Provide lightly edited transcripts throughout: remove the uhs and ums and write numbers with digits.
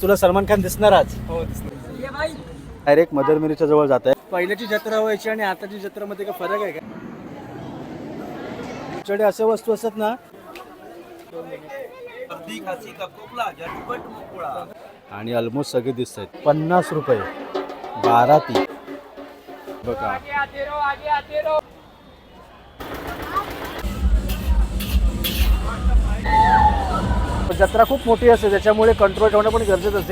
तुला सलमान खान दिसणार आज? हो दिसणार. डायरेक्ट मदर मेरीच्या जवळ जात आहे. पहिल्याची जत्रा व्हायची आणि आताची जत्रेमध्ये काय फरक आहे का? तुमच्याकडे अशा वस्तू असतात ना, आणि ऑलमोस्ट सगळे दिसत आहेत. 50 रुपये 12 ती बघा. जत्रा खूप मोठी असते, त्याच्यामुळे कंट्रोल ठेवणं पण गरजेचं असते.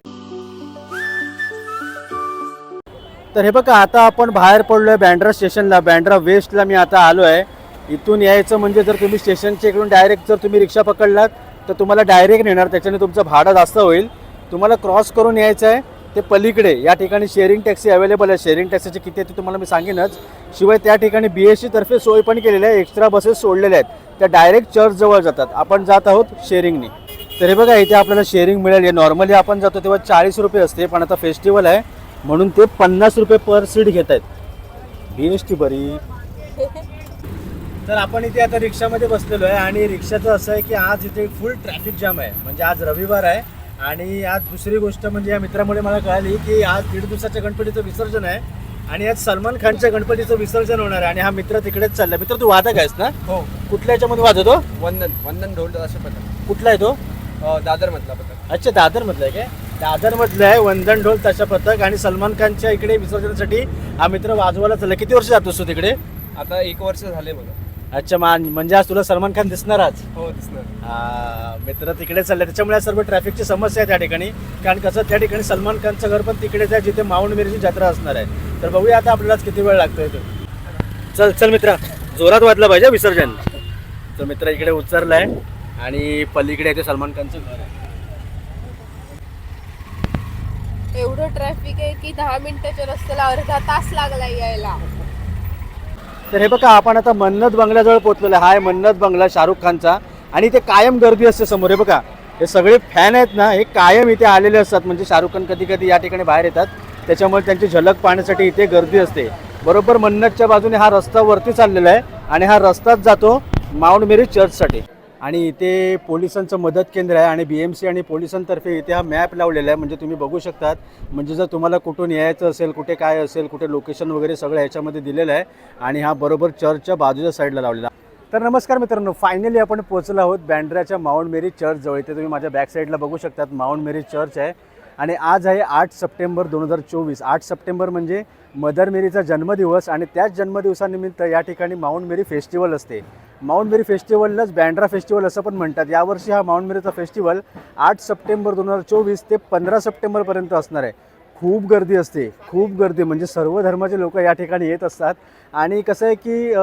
तर हे बघा, आता आपण बाहेर पडलोय बँड्रा स्टेशनला. बँड्रा वेस्टला मी आता आलो आहे. इथून यायचं म्हणजे जर तुम्ही स्टेशनच्या इकडून डायरेक्ट जर तुम्ही रिक्षा पकडलात तर तुम्हाला डायरेक्ट नेणार, त्याच्याने तुमचं भाडं जास्त होईल. तुम्हाला क्रॉस करून यायचं आहे ते पलीकडे. या ठिकाणी शेअरिंग टॅक्सी अवेलेबल आहे. शेअरिंग टॅक्सीचे किती आहे ते तुम्हाला मी सांगेनच. शिवाय त्या ठिकाणी BSC तर्फे सोय पण केलेली आहे. एक्स्ट्रा बसेस सोडलेल्या आहेत, त्या डायरेक्ट चर्चजवळ जातात. आपण जात आहोत शेअरिंगनी. तर हे बघा, इथे आपल्याला शेअरिंग मिळेल. नॉर्मली आपण जातो तेव्हा 40 रुपये असते, पण आता फेस्टिवल आहे म्हणून ते 50 रुपये पर सीट घेत आहेत. BST बरी. तर आपण इथे आता रिक्षामध्ये बसलेलो आहे आणि रिक्षाचं असं आहे की आज इथे फुल ट्रॅफिक जाम आहे. म्हणजे आज रविवार आहे आणि आज दुसरी गोष्ट म्हणजे या मित्रामुळे मला कळाली की आज 1.5 दिवसाच्या गणपतीचं विसर्जन आहे आणि आज सलमान खानच्या गणपतीचं विसर्जन होणार आहे. आणि हा मित्र तिकडेच चाललाय. मित्र, तू वादक आहेस ना? हो. कुठल्या याच्यामध्ये वाजवतो? वंदन ढोल अशा पद्धत. कुठला आहे तो? दादर मधला पद्धत. अच्छा, दादर मधला आहे काय? दादर मधलं आहे वंदन ढोल ताशा पथक. आणि सलमान खानच्या इकडे विसर्जनासाठी हा मित्र वाजवायला चालला. किती वर्ष जातोस तू तिकडे? आता 1 वर्ष झाले मला. अच्छा, म्हणजे आज तुला सलमान खान दिसणार आज? हो दिसणार. मित्र तिकडे चालले, त्याच्यामुळे सर्व ट्रॅफिकची समस्या आहे त्या ठिकाणी. कारण कसं, त्या ठिकाणी सलमान खानचं घर पण तिकडेच आहे जिथे माउंट मेरीची जत्रा असणार आहे. तर बघूया आता आपल्यालाच किती वेळ लागतोय तो. चल चल मित्रा, जोरात वाजलं पाहिजे विसर्जन. तर मित्र इकडे उतरलाय आणि पलीकडे इथे सलमान खानचं घर आहे. एवढं ट्रॅफिक आहे की 10 मिनिटाच्या रस्त्याला अर्धा तास लागला यायला. तर हे बघा, आपण आता मन्नत बंगल्याजवळ पोहोचलेलो आहे. हा आहे मन्नत बंगला शाहरुख खानचा. आणि इथे कायम गर्दी असते समोर. हे बघा, हे सगळे फॅन आहेत ना, हे कायम इथे आलेले असतात. म्हणजे शाहरुख खान कधी कधी या ठिकाणी बाहेर येतात, त्याच्यामुळे त्यांची झलक पाहण्यासाठी इथे गर्दी असते. बरोबर मन्नतच्या बाजूने हा रस्ता वरती चाललेला आहे आणि हा रस्ताच जातो माउंट मेरी चर्चसाठी. आणि इथे पोलिसांचं मदत केंद्र आहे आणि BMC आणि पोलिसांतर्फे इथे हा मॅप लावलेला आहे. म्हणजे तुम्ही बघू शकतात. म्हणजे जर तुम्हाला कुठून यायचं असेल, कुठे काय असेल, कुठे लोकेशन वगैरे सगळं ह्याच्यामध्ये दिलेलं आहे. आणि हा बरोबर चर्चच्या बाजूच्या साईडला लावलेला. तर नमस्कार मित्रांनो, फायनली आपण पोहोचलो आहोत बँड्राच्या माउंट मेरी चर्चजवळ. इथे तुम्ही माझ्या बॅक साईडला बघू शकतात माउंट मेरी चर्च आहे. आणि आज आहे 8 सप्टेंबर 2024. 8 सप्टेंबर म्हणजे मदर मेरीचा जन्मदिवस आणि त्याच जन्मदिवसानिमित्त या ठिकाणी माउंट मेरी फेस्टिवल असते. माउंट मेरी फेस्टिवललाच बँड्रा फेस्टिवल असं पण म्हणतात. यावर्षी हा माउंट मेरीचा फेस्टिवल 8 सप्टेंबर 2024 ते 15 सप्टेंबरपर्यंत असणार आहे. खूप गर्दी असते, खूप गर्दी. म्हणजे सर्व धर्माचे लोक या ठिकाणी येत असतात. आणि कसं आहे की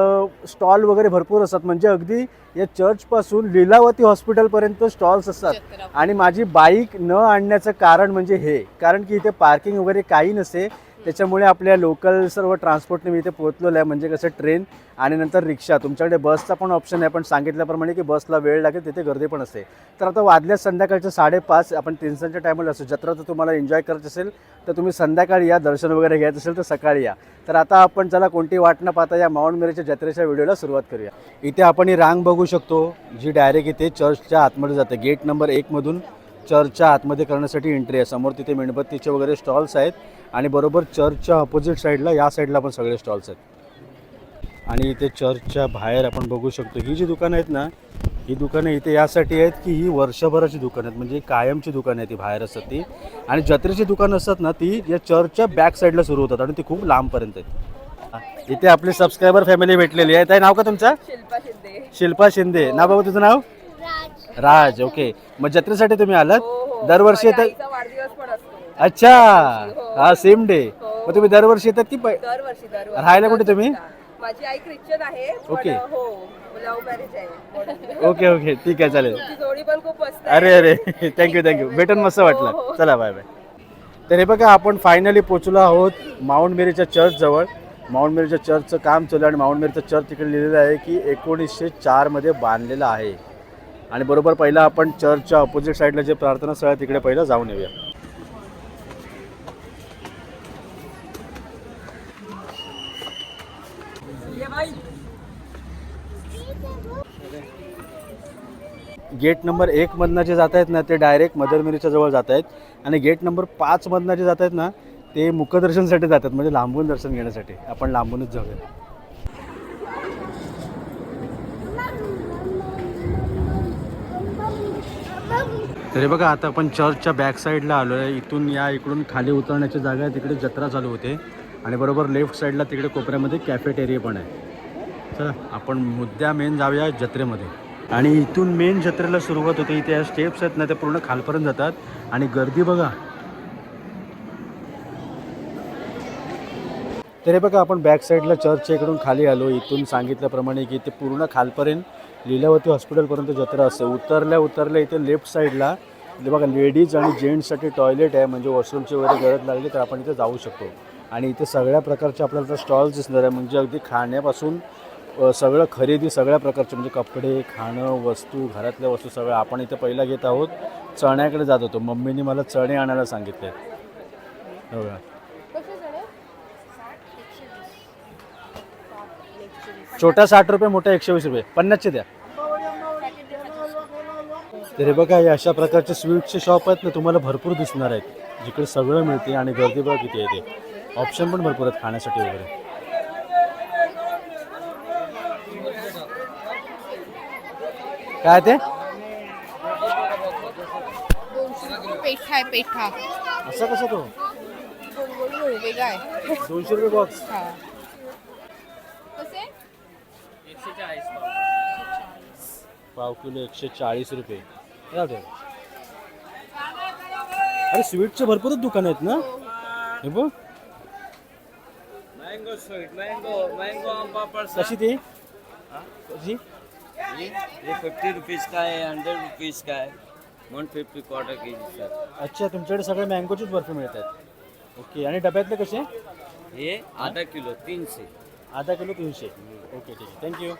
स्टॉल वगैरे भरपूर असतात. म्हणजे अगदी या चर्चपासून लीलावती हॉस्पिटलपर्यंत स्टॉल्स असतात. आणि माझी बाईक न आणण्याचं कारण म्हणजे हे, कारण की इथे पार्किंग वगैरे काही नसते. त्याच्यामुळे आपल्या लोकल सर्व ट्रान्सपोर्टने मी इथे पोहोचलेलो आहे. म्हणजे कसं, ट्रेन आणि नंतर रिक्षा. तुमच्याकडे बसचा पण ऑप्शन आहे, पण सांगितल्याप्रमाणे की बसला वेळ लागेल, तिथे गर्दी पण असते. तर आता वाजल्या संध्याकाळच्या 5:30. आपण 3च्या टायमाला असतो. जत्रा जर तुम्हाला एन्जॉय करायचं असेल तर तुम्ही संध्याकाळी या, दर्शन वगैरे घ्यायचं असेल तर सकाळी या. तर आता आपण चला कोणती वाट न पाहता या माउंट मेरीच्या जत्रेच्या व्हिडिओला सुरुवात करूया. इथे आपण ही रांग बघू शकतो जी डायरेक्ट इथे चर्चच्या आतमध्ये जाते. गेट नंबर 1 मधून चर्चच्या आतमध्ये करण्यासाठी एंट्री आहे. समोर तिथे मेणबत्तीचे वगैरे स्टॉल्स आहेत आणि बरोबर चर्चच्या ऑपोजिट साईडला या साईडला पण सगळे स्टॉल्स आहेत. आणि इथे चर्चच्या बाहेर आपण बघू शकतो ही जी दुकानं आहेत ना, ही दुकानं इथे यासाठी आहेत की ही वर्षभराची दुकानं आहेत. म्हणजे कायमची दुकानं आहेत ती, बाहेर असतात ती. आणि जत्रेची दुकानं असतात ना, ती या चर्चच्या बॅक साईडला सुरू होतात आणि ती खूप लांबपर्यंत आहेत. इथे आपली सबस्क्रायबर फॅमिली भेटलेली आहे. ताई, नाव का तुमचं? शिल्पा शिंदे. शिल्पा शिंदे. ना बाबा तुझं नाव? राज. ओके. मग जत्रेसाठी तुम्ही आलात? दरवर्षी येतात? वाढदिवस पण असतो. अच्छा, हा सेम डे. मग तुम्ही दरवर्षी येतात की दरवर्षी. राहायला कुठे तुम्ही? माझी आई ख्रिश्चन आहे. ओके. हो, लव्ह मॅरेज आहे. ओके ओके, ठीक आहे, चालेल. तुमची जोडी पण खूप मस्त. अरे थँक्यू. भेटून मस्त वाटलं. चला, बाय बाय. तर हे बघा, आपण फायनली पोचलो आहोत माउंट मेरीच्या चर्चजवळ. माउंट मेरीच्या चर्चचं काम चालू आहे आणि माउंट मेरीचं चर्च तिकडे लिहिलेलं आहे की 1904 मध्ये बांधलेलं आहे. आणि बरोबर पहिला आपण चर्चच्या ऑपोजिट साईडला जे प्रार्थना स्थळ आहे तिकडे पहिलं जाऊन येऊया. गेट नंबर 1 मधनं जे जात आहेत ना ते डायरेक्ट मदरमिरीच्या जवळ जात आहेत आणि गेट नंबर 5 मधनं जे जात आहेत ना ते मुखदर्शनसाठी जातात, म्हणजे लांबून दर्शन घेण्यासाठी. आपण लांबूनच जाऊया. तरी बघा आता आपण चर्चच्या बॅक साईडला आलो आहे. इकडून खाली उतरण्याची जागा आहे, तिकडे जत्रा चालू होते आणि बरोबर लेफ्ट साईडला तिकडे कोपऱ्यामध्ये कॅफेटेरिया पण आहे. चला आपण मुद्दा मेन जाऊया जत्रेमध्ये. आणि इथून मेन जत्रेला सुरुवात होते. इथे या स्टेप्स आहेत ना ते पूर्ण खालपर्यंत जातात आणि गर्दी बघा. तरी बघा आपण बॅक साईडला चर्चच्या इकडून खाली आलो. इथून सांगितल्याप्रमाणे की ते पूर्ण खालपर्यंत लीलावती हॉस्पिटलपर्यंत जत्रा असते. उतरल्या इथे लेफ्ट साईडला इथे बघा लेडीज आणि जेंट्ससाठी टॉयलेट आहे, म्हणजे वॉशरूमची वगैरे गरज लागली तर आपण इथे जाऊ शकतो. आणि इथे सगळ्या प्रकारचे आपल्याला स्टॉल्स दिसणार आहे, म्हणजे अगदी खाण्यापासून सगळं खरेदी सगळ्या प्रकारचे, म्हणजे कपडे, खाणं, वस्तू, घरातल्या वस्तू सगळं. आपण इथे पहिला घेत आहोत चण्याकडे जात होतो. मम्मीने मला चणे आणायला सांगितले. बघा छोटा 60 रुपये, मोठा 120 रुपये. 50चे द्या. तर हे बघा हे अशा प्रकारचे स्वीटचे शॉप आहेत ना तुम्हाला भरपूर दिसणार आहेत, जिकडे सगळं मिळते. आणि गर्दी बघा किती आहे. ते ऑप्शन पण भरपूर आहेत खाण्यासाठी वगैरे. काय ते पेठा आहे पेठा. असं कसं तो वेगळा आहे. 200 रुपये बॉक्स. हा कसे? पाव किलो 140 रुपये. अरे स्वीटचे भरपूरच दुकान आहेत ना हे बघ. मँगो स्वीट, मँगो आंबा पापड़ कशी ती कशी? ये 50 रुपीज़ का है, 100 रुपीज़ का है, 150 क्वार्टर के जी सर. अच्छा तुमच्याकडे सगळे मँगोचीच बर्फी मिळतात. ओके. आणि डब्यातले कसे? ये आधा किलो 300. आधा किलो 300. ओके ठीक आहे थँक्यू.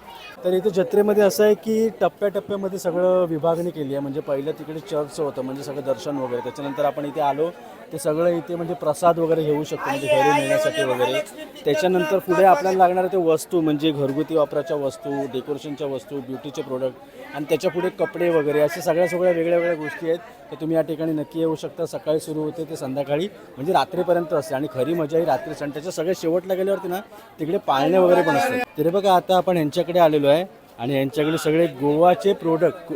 तर इथे जत्रेमध्ये असं आहे की टप्प्याटप्प्यामध्ये सगळं विभागणी केली आहे. म्हणजे पहिलं तिकडे चर्चचं होतं, म्हणजे सगळं दर्शन वगैरे. त्याच्यानंतर आपण इथे आलो ते सगळं इथे म्हणजे प्रसाद वगैरे घेऊ शकतो, म्हणजे घरी नेण्यासाठी वगैरे. त्याच्यानंतर पुढे आपल्याला लागणाऱ्या ते वस्तू, म्हणजे घरगुती वापराच्या वस्तू, डेकोरेशनच्या वस्तू, ब्युटीचे प्रोडक्ट आणि त्याच्या पुढे कपडे वगैरे अशा सगळ्या वेगळ्या वेगळ्या गोष्टी आहेत. तर तुम्ही या ठिकाणी नक्की येऊ शकता. सकाळी सुरू होते ते संध्याकाळी म्हणजे रात्रीपर्यंत असते. आणि खरी मजा ही रात्रीच. आणि त्याच्या सगळ्या शेवटला गेल्यावरती ना तिकडे पाळणे वगैरे पण असतात. तरी बघा आता आपण यांच्याकडे आलेलो आहे आणि यांच्याकडे सगळे गोवाचे प्रोडक्ट.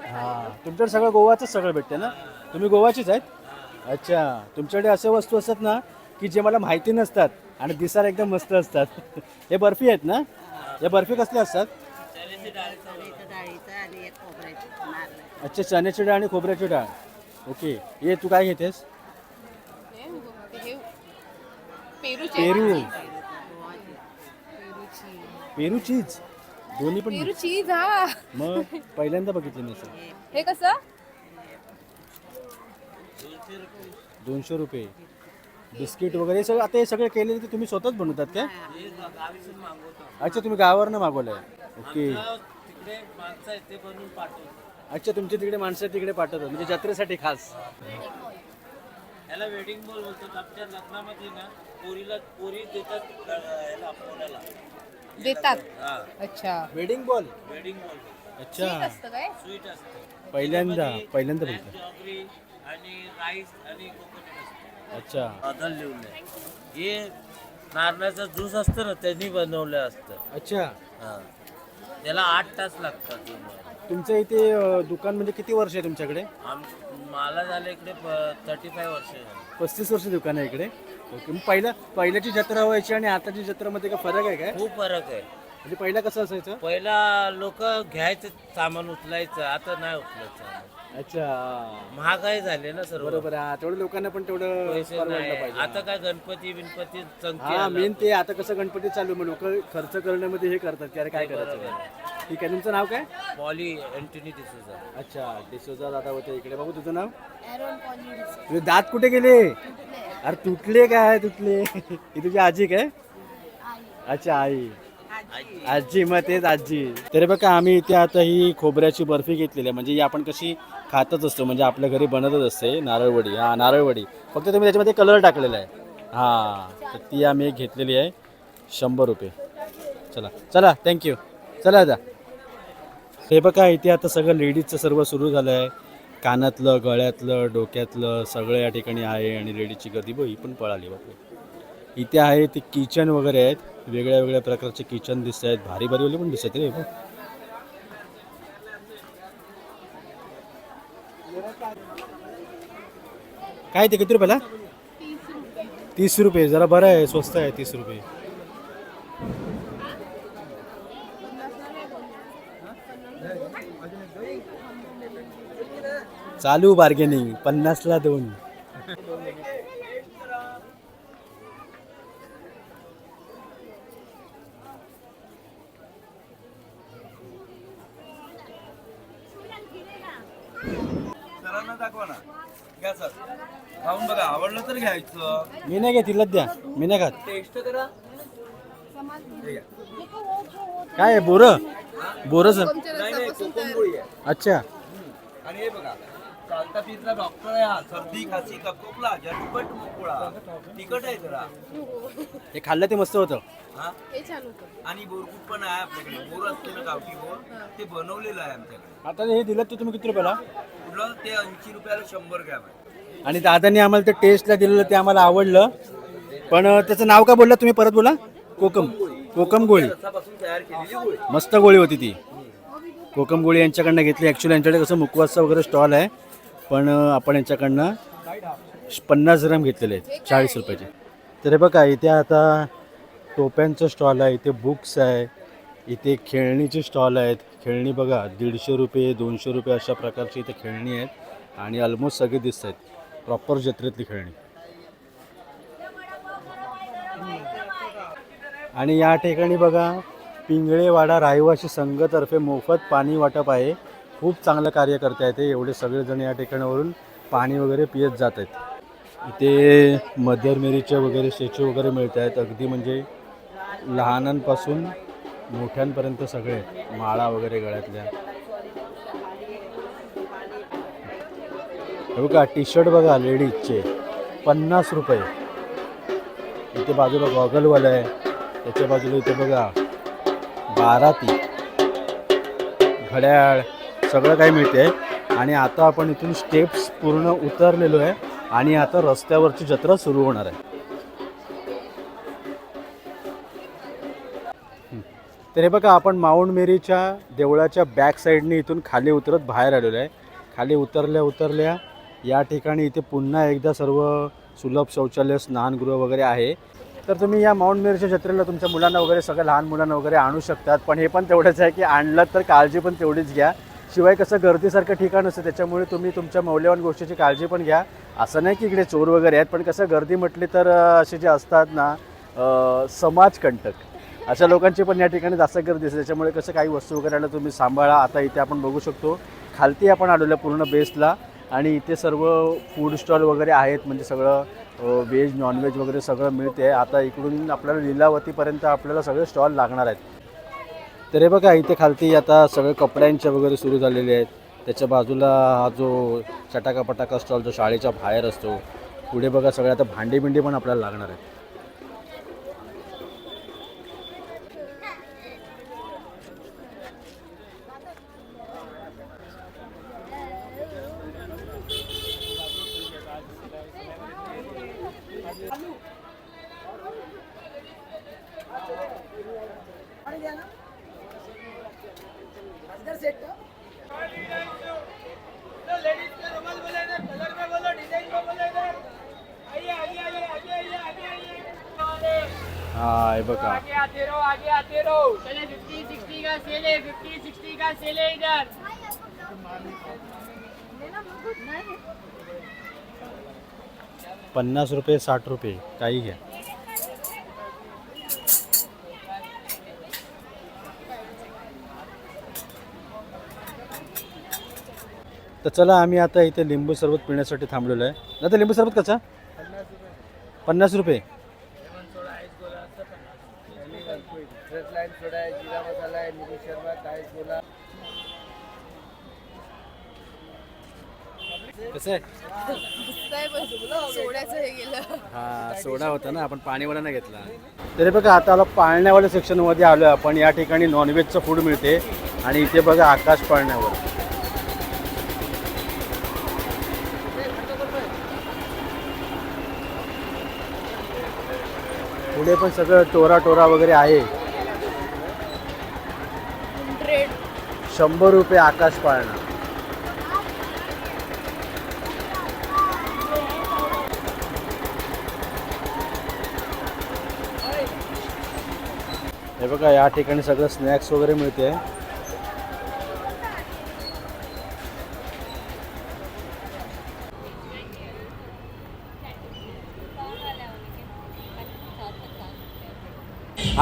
हां तुमच्याकडे सगळं गोवाचंच सगळं भेटते ना? तुम्ही गोवाचीच आहेत? अच्छा. तुमच्याकडे अशा वस्तू असतात ना की जे मला माहिती नसतात आणि दिसायला एकदम मस्त असतात. हे बर्फी आहेत ना? या बर्फी कसल्या असतात? अच्छा चण्याची डाळ आणि खोबऱ्याची डाळ. ओके. ये तू काय घेतेस? पेरू. पेरू चीज दोन्ही पण. पेरू चीज. हा मग पहिल्यांदा बघितलं मी. हे कसं? 200 रुपये. बिस्किट वगैरे हे सगळं. आता हे सगळं केलेलं ते तुम्ही स्वतःच बनवतात काय? अच्छा तुम्ही गावावरनं मागवलंय. ओके. अच्छा तुमच्या तिकडे माणसं तिकडे पाठवतात म्हणजे जत्रेसाठी खास. याला वेडिंग बॉल बोलतात. आमच्या लग्नामध्ये ना पोरी देतात याला पोराला देतात. अच्छा वेडिंग बॉल. वेडिंग बॉल अच्छा असतं काय? स्वीट असतं. पहिल्यांदा बघितलं. स्ट्रॉबेरी आणि राईस आणि कोकोनट असतं. अच्छा बदल लिहून हे नारळाचा ज्यूस असतं ना त्यांनी बनवलं असतं. अच्छा. हां त्याला 8 तास लागतात. तुमचं इथे दुकान म्हणजे किती वर्ष आहे तुमच्याकडे? मला झालं इकडे 35 वर्ष झाली. 35 वर्ष दुकान आहे इकडे. ओके. मग पहिल्याची जत्रा व्हायची आणि आताची जत्रामध्ये काय फरक आहे काय? खूप फरक आहे. म्हणजे पहिला कसं असायचं? पहिला लोक घ्यायचं सामान उचलायचं, आता नाही उचलायचं. अच्छा महागाई झाली ना सर्व. बरोबर आहे. तेवढं लोकांना पण तेवढं पैसे परवडलं नाही. पाहिजे. आता काय गणपती हा मेन ते. आता कसं गणपती चालू मग लोक खर्च करण्यामध्ये हे करतात की अरे काय करायचं. ठीक आहे. तुमचं नाव काय? Poly Antony D'Souza. अच्छा डिसूजा दादा होते इकडे. बाबू तुझं नाव? तुझे दात कुठे गेले? अरे तुटले काय तुटले? ही तुझी आजी काय? अच्छा आई. आजी. मग तेच आजी. तरी बघा आम्ही इथे आता ही खोबऱ्याची बर्फी घेतलेली आहे. म्हणजे ही आपण कशी खातच असतो, म्हणजे आपल्या घरी बनतच असते नारळवडी. हा नारळवडी. फक्त तुम्ही त्याच्यामध्ये कलर टाकलेला आहे. हां तर ती आम्ही घेतलेली आहे 100 रुपये. चला चला थँक्यू. चला आता हे बघा इथे आता सगळं लेडीजचं सर्व सुरू झालं आहे. कानातलं, गळ्यातलं, डोक्यातलं सगळं या ठिकाणी आहे आणि लेडीजची गर्दी ही पण पळाली बापरे. इथे आहे ते किचन वगैरे आहेत, वेगळ्या वेगळ्या प्रकारचे किचन दिसत आहेत, भारी भारीवाले पण दिसत आहेत रे. काय ते किती रुपयाला? 30 रुपये. जरा बरं आहे, स्वस्त आहे 30 रुपये. चालू बार्गेनिंग 50ला 2. सरांना दाखवा ना. घ्या सर, खाऊन बघा, आवडलं तर घ्यायचं. मी नाही घ्या, तिलाच द्या, मी नाही खात. टेस्ट करा. काय आहे बोरं? बोरं सर. नाही नाही, कोकमगोळी आहे. अच्छा. आणि हे बघा, चालता फिरता डॉक्टर आहे हा. सर्दी खासी कपकोकला झटपट मोकळा. तिखट आहे जरा. हे खाल्लं ते मस्त होतं. हा, हे छान होतं. आणि बोरकूट पण आहे आपल्याकडे. बोर असते ना, गावठी बोर, ते बनवलेलं आहे आमच्याकडे. आता हे दिलं ते तुम्ही किती रुपयाला? कुठलं ते 80 रुपयाला 100 ग्रॅम आहे. आणि दादांनी आम्हाला ते टेस्टला दिलेलं ते आम्हाला आवडलं. पण त्याचं नाव काय बोलला तुम्ही? परत बोला. कोकम गोळी. रसापासून तयार केलेली गोळी. मस्त गोळी होती ती. कोकम गोळी यांच्याकडनं घेतली. ॲक्च्युली यांच्याकडे कसं मुखवासचा वगैरे स्टॉल आहे, पण आपण यांच्याकडनं 50 ग्राम घेतलेले आहेत 40 रुपयाचे. तर हे बघा इथे आता टोप्यांचं स्टॉल आहे, इथे बुक्स आहे, इथे खेळणीचे स्टॉल आहेत. खेळणी बघा 150 रुपये 200 रुपये अशा प्रकारची इथे खेळणी आहेत आणि ऑलमोस्ट सगळे दिसत आहेत प्रॉपर जत्रेतली खेळणी. आणि या ठिकाणी बघा पिंगळेवाडा रहिवासी संघतर्फे मोफत पाणी वाटप आहे. खूप चांगलं कार्य करता येते. एवढे सगळेजण या ठिकाणावरून पाणी वगैरे पित जात आहेत. इथे मदर मेरीचे वगैरे स्टॅच्यू वगैरे मिळत आहेत. अगदी म्हणजे लहानांपासून मोठ्यांपर्यंत सगळे आहेत. माळा वगैरे गळ्यातल्या. हे बघा टी शर्ट बघा लेडीजचे 50 रुपये. इथे बाजूला गॉगलवाला आहे, त्याच्या बाजूला इथे बघा बाराती, घड्याळ सगळं काही मिळते. आणि आता आपण इथून स्टेप्स पूर्ण उतरलेलो आहे आणि आता रस्त्यावरची जत्रा सुरू होणार आहे. तर हे बघा आपण माऊंट मेरीच्या देवळाच्या बॅक साईडने इथून खाली उतरत बाहेर आलेलो आहे. खाली उतरल्या या ठिकाणी इथे पुन्हा एकदा सर्व सुलभ शौचालय, स्नानगृह वगैरे आहे. तर तुम्ही या माऊंट मेरीच्या जत्रेला तुमच्या मुलांना वगैरे सगळ्या लहान मुलांना वगैरे आणू शकतात. पण हे पण तेवढंच आहे की आणलं तर काळजी पण तेवढीच घ्या. शिवाय कसं गर्दीसारखं ठिकाण असतं, त्याच्यामुळे तुम्ही तुमच्या मौल्यवान गोष्टीची काळजी पण घ्या. असं नाही की इकडे चोर वगैरे आहेत, पण कसं गर्दी म्हटली तर असे जे असतात ना समाजकंटक अशा लोकांची पण या ठिकाणी जास्त गर्दी असते. त्याच्यामुळे कसं काही वस्तू वगैरे आलं तुम्ही सांभाळा. आता इथे आपण बघू शकतो खालती आपण आलेलो पूर्ण बेसला आणि इथे सर्व फूड स्टॉल वगैरे आहेत. म्हणजे सगळं व्हेज नॉनव्हेज वगैरे सगळं मिळते. आता इकडून आपल्याला लीलावतीपर्यंत आपल्याला सगळे स्टॉल लागणार आहेत. तर हे बघा इथे खालती आता सगळे कपड्यांचे वगैरे सुरू झालेले आहेत. त्याच्या बाजूला हा जो चटाका पटाका स्टॉल जो शाळेच्या बाहेर असतो. पुढे बघा सगळे आता भांडी बिंडी पण आपल्याला लागणार आहेत. हाँ ये बका आगे आते रहो चले 50-60 का सेल है 50-60 का सेल है इधर 50 रुपये 60 रुपये काही घ्या. तर चला आम्ही आता इथे लिंबू सरबत पिण्यासाठी थांबलेलो आहे. आता लिंबू सरबत कसा? 50 रुपये. कसं आहे? सोड्याचं हे गेलं. हा सोडा होता ना, आपण पाणीवाला नाही घेतला. तरी बघा आता आला पाळण्यावाल्या सेक्शनमध्ये आलो आहे आपण. या ठिकाणी नॉनव्हेजचं फूड मिळते. आणि इथे बघा आकाश पाळण्यावर पुढे पण सगळं टोरा टोरा वगैरे आहे. 100. 100 रुपये आकाश पाळणा. हे बघा या ठिकाणी सगळं स्नॅक्स वगैरे मिळते.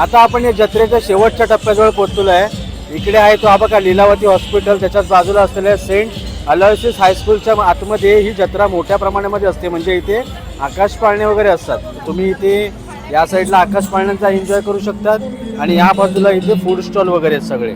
आता आपण या जत्रेच्या शेवटच्या टप्प्याजवळ पोहोचलो आहे. इकडे आहे तो हा बघा लीलावती हॉस्पिटल, त्याच्याच बाजूला असलेल्या सेंट अलोयसिस हायस्कूलच्या आतमध्ये ही जत्रा मोठ्या प्रमाणामध्ये असते. म्हणजे इथे आकाश पाळणे वगैरे असतात. तुम्ही इथे या साईडला आकाश पाळण्यांचा एन्जॉय करू शकतात आणि या बाजूला इथे फूड स्टॉल वगैरे आहेत सगळे.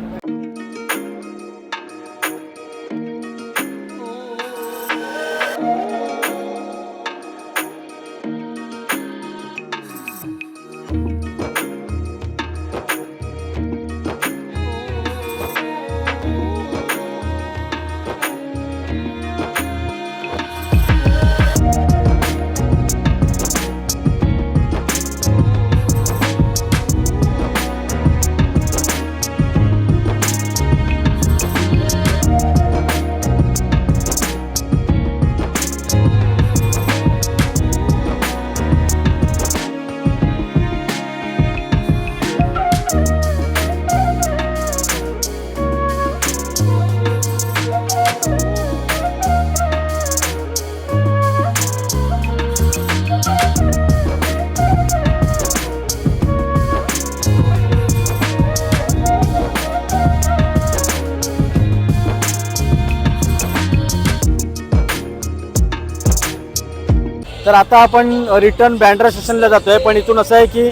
तर आता आपण रिटर्न बँड्रा स्टेशनला जातोय. पण इथून असं आहे की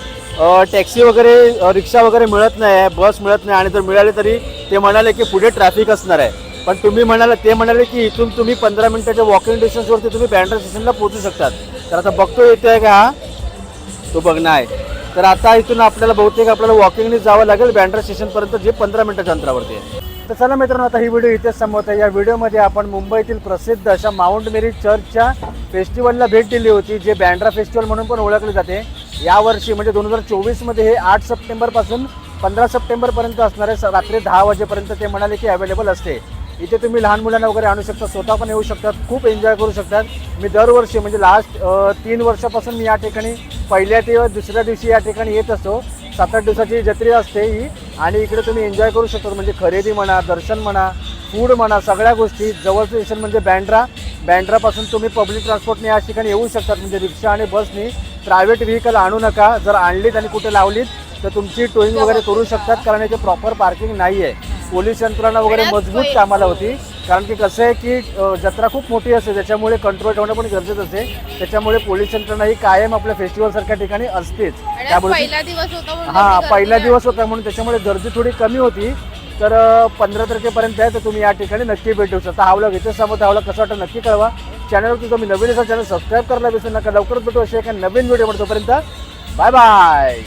टॅक्सी वगैरे रिक्षा वगैरे मिळत नाही आहे, बस मिळत नाही. आणि जर मिळाले तरी ते म्हणाले की पुढे ट्रॅफिक असणार आहे. पण तुम्ही म्हणाले की इथून तुम्ही 15 मिनिटाच्या वॉकिंग डिस्टन्सवरती तुम्ही बँड्रा स्टेशनला पोहोचू शकतात. तर आता बघतो येतो आहे का तो बघणं आहे. तर आता इथून आपल्याला बहुतेक आपल्याला वॉकिंगने जावं लागेल बँड्रा स्टेशनपर्यंत, जे 15 मिनिटाच्या अंतरावरती आहे. तर चला मित्रांनो, आता ही व्हिडिओ इथेच संपवत आहे. या व्हिडिओमध्ये आपण मुंबईतील प्रसिद्ध अशा माउंट मेरी चर्चच्या फेस्टिवलला भेट दिली होती, जे बँड्रा फेस्टिवल म्हणून पण ओळखले जाते. यावर्षी म्हणजे 2024मध्ये हे 8 सप्टेंबरपासून 15 सप्टेंबरपर्यंत असणार आहे. रात्री 10 वाजेपर्यंत ते म्हणाले की अवेलेबल असते. इथे तुम्ही लहान मुलांना वगैरे आणू शकता, स्वतः पण येऊ शकतात, खूप एन्जॉय करू शकतात. मी दरवर्षी म्हणजे लास्ट 3 वर्षापासून मी या ठिकाणी पहिल्या ते दुसऱ्या दिवशी या ठिकाणी येत असतो. 7-8 दिवसाची जत्रा असते ही. आणि इकडे तुम्ही एन्जॉय करू शकता. म्हणजे खरेदी म्हणा, दर्शन म्हणा, फूड म्हणा, सगळ्या गोष्टी. जवळचं स्टेशन म्हणजे बँड्रापासून तुम्ही पब्लिक ट्रान्सपोर्टने या ठिकाणी येऊ शकतात. म्हणजे रिक्षा आणि बसनी. प्रायव्हेट व्हेकल आणू नका. जर आणलीत आणि कुठे लावलीत तर तुमची टोईंग वगैरे करू शकतात, कारण इथे प्रॉपर पार्किंग नाही आहे. पोलीस यंत्रणा वगैरे मजबूत कामाला होती. कारण की कसं आहे की जत्रा खूप मोठी असते, त्याच्यामुळे कंट्रोल ठेवणं पण गरजेचं असते. त्याच्यामुळे पोलीस यंत्रणा ही कायम आपल्या फेस्टिवल सारख्या ठिकाणी असतेच. त्यामुळे पहिला दिवस होता म्हणून हां, गर्दी पहिला नाही. दिवस होता म्हणून त्याच्यामुळे गर्दी थोडी कमी होती. तर 15 तारखेपर्यंत आहे, तर तुम्ही या ठिकाणी नक्की भेट देऊ शकता. हा व्लॉग इथेच समोर. हा व्लॉग कसा वाटतं नक्की कळवा. चॅनलवरती तुम्ही नवीन असाल चॅनल सबस्क्राईब करायला विसरू नका. लवकरच भेटू अशा एका नवीन व्हिडिओ. तोपर्यंत बाय बाय.